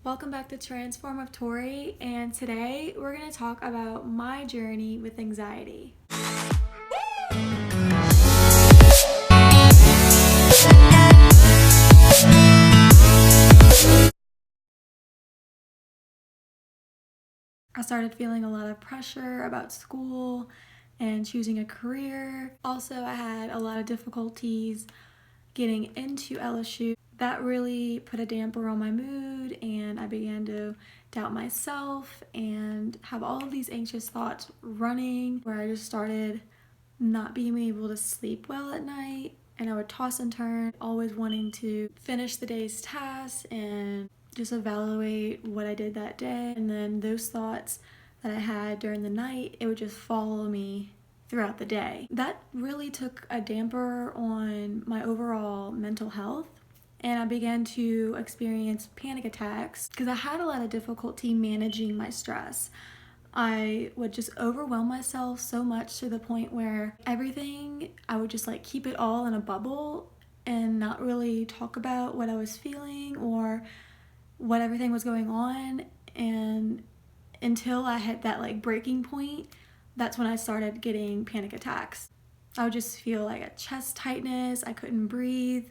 Welcome back to Transform of Tori, and today we're going to talk about my journey with anxiety. I started feeling a lot of pressure about school and choosing a career. Also, I had a lot of difficulties getting into LSU. That really put a damper on my mood, and I began to doubt myself and have all of these anxious thoughts running, where I just started not being able to sleep well at night, and I would toss and turn, always wanting to finish the day's tasks and just evaluate what I did that day. And then those thoughts that I had during the night, it would just follow me throughout the day. That really took a damper on my overall mental health, and I began to experience panic attacks because I had a lot of difficulty managing my stress. I would just overwhelm myself so much to the point where everything, I would just keep it all in a bubble and not really talk about what I was feeling or what everything was going on. And until I hit that breaking point, that's when I started getting panic attacks. I would just feel like a chest tightness, I couldn't breathe.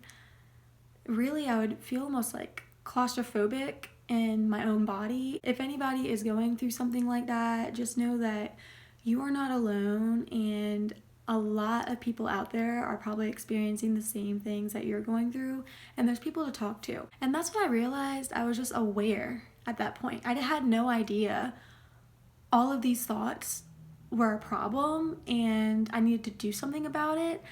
Really, I would feel almost claustrophobic in my own body. If anybody is going through something like that, just know that you are not alone, and a lot of people out there are probably experiencing the same things that you're going through, and there's people to talk to. And that's when I realized I was just aware at that point. I had no idea all of these thoughts were a problem and I needed to do something about it.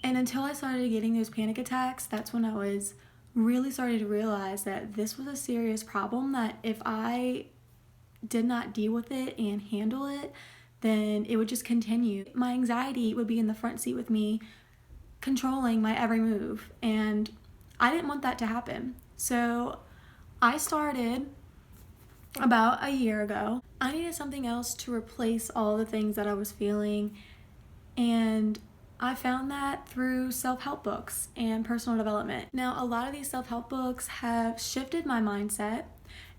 And until I started getting those panic attacks, that's when I was really starting to realize that this was a serious problem, that if I did not deal with it and handle it, then it would just continue. My anxiety would be in the front seat with me, controlling my every move, and I didn't want that to happen. So I started about a year ago. I needed something else to replace all the things that I was feeling, and I found that through self-help books and personal development. Now, a lot of these self-help books have shifted my mindset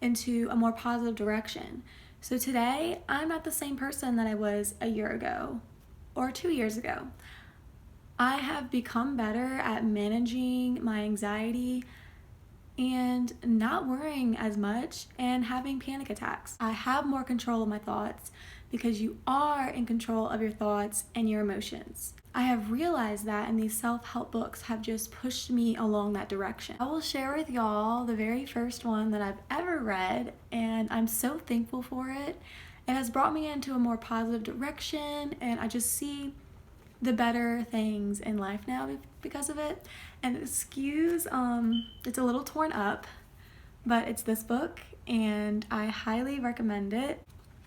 into a more positive direction. So today, I'm not the same person that I was a year ago or 2 years ago. I have become better at managing my anxiety and not worrying as much and having panic attacks. I have more control of my thoughts because you are in control of your thoughts and your emotions. I have realized that, and these self-help books have just pushed me along that direction. I will share with y'all the very first one that I've ever read, and I'm so thankful for it. It has brought me into a more positive direction, and I just see the better things in life now because of it. And excuse, it's a little torn up, but it's this book, and I highly recommend it.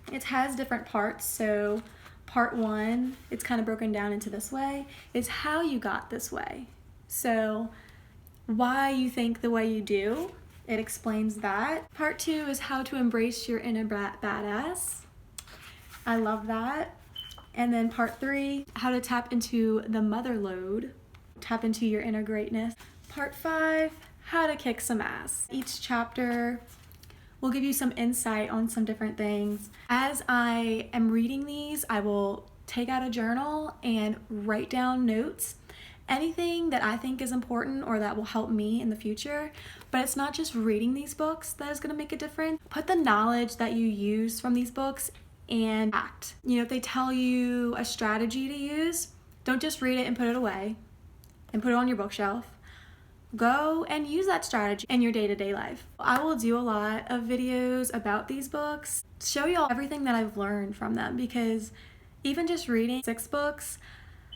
It has different parts, so part 1, it's kind of broken down into this way, is how you got this way. So why you think the way you do, it explains that. Part 2 is how to embrace your inner badass. I love that. And then part 3, how to tap into the mother lode, tap into your inner greatness. Part 5, how to kick some ass. Each chapter will give you some insight on some different things. As I am reading these, I will take out a journal and write down notes, anything that I think is important or that will help me in the future. But it's not just reading these books that is gonna make a difference. Put the knowledge that you use from these books and act. If they tell you a strategy to use, don't just read it and put it away and put it on your bookshelf. Go and use that strategy in your day-to-day life. I will do a lot of videos about these books, show you all everything that I've learned from them, because even just reading 6 books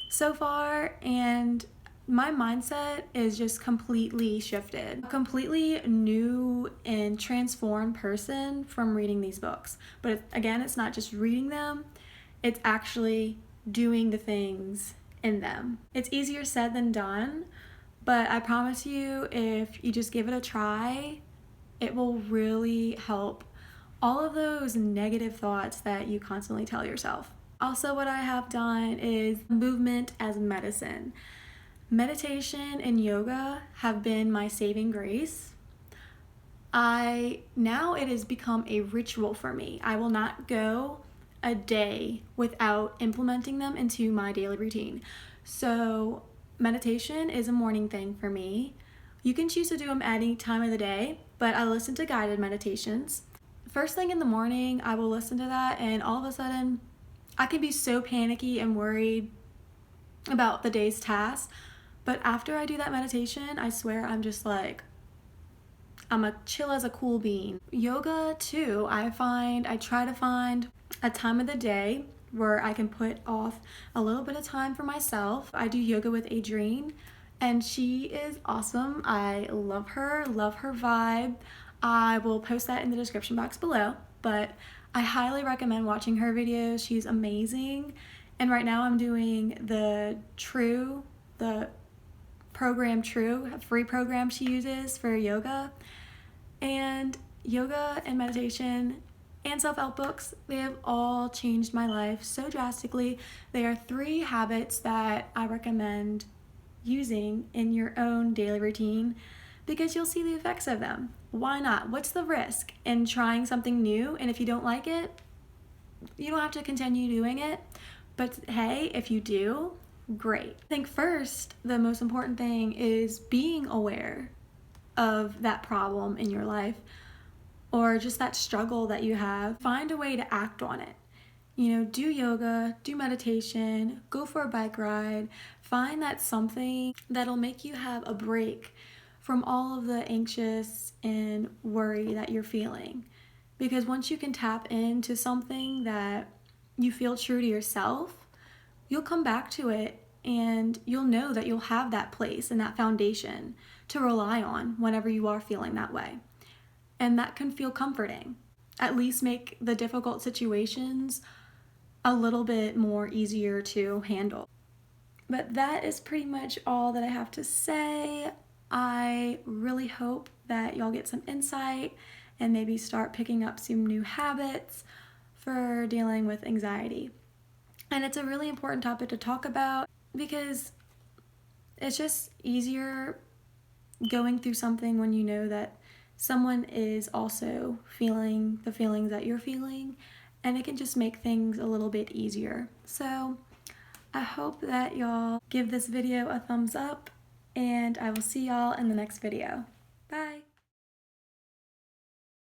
so far, and my mindset is just completely shifted. A completely new and transformed person from reading these books. But again, it's not just reading them, it's actually doing the things in them. It's easier said than done, but I promise you, if you just give it a try, it will really help all of those negative thoughts that you constantly tell yourself. Also, what I have done is movement as medicine. Meditation and yoga have been my saving grace. Now it has become a ritual for me. I will not go a day without implementing them into my daily routine. So meditation is a morning thing for me. You can choose to do them at any time of the day, but I listen to guided meditations. First thing in the morning, I will listen to that, and all of a sudden, I can be so panicky and worried about the day's tasks. But after I do that meditation, I swear I'm just like, I'm a chill as a cool bean. Yoga too, I try to find a time of the day where I can put off a little bit of time for myself. I do yoga with Adrienne, and she is awesome. I love her vibe. I will post that in the description box below, but I highly recommend watching her videos. She's amazing. And right now I'm doing the program True, a free program she uses for yoga. And yoga and meditation and self-help books, they have all changed my life so drastically. They are 3 habits that I recommend using in your own daily routine because you'll see the effects of them. Why not? What's the risk in trying something new? And if you don't like it, you don't have to continue doing it. But hey, if you do, great. I think first, the most important thing is being aware of that problem in your life or just that struggle that you have. Find a way to act on it. Do yoga, do meditation, go for a bike ride. Find that something that'll make you have a break from all of the anxious and worry that you're feeling. Because once you can tap into something that you feel true to yourself, you'll come back to it and you'll know that you'll have that place and that foundation to rely on whenever you are feeling that way. And that can feel comforting. At least make the difficult situations a little bit more easier to handle. But that is pretty much all that I have to say. I really hope that y'all get some insight and maybe start picking up some new habits for dealing with anxiety. And it's a really important topic to talk about because it's just easier going through something when you know that someone is also feeling the feelings that you're feeling, and it can just make things a little bit easier. So I hope that y'all give this video a thumbs up, and I will see y'all in the next video.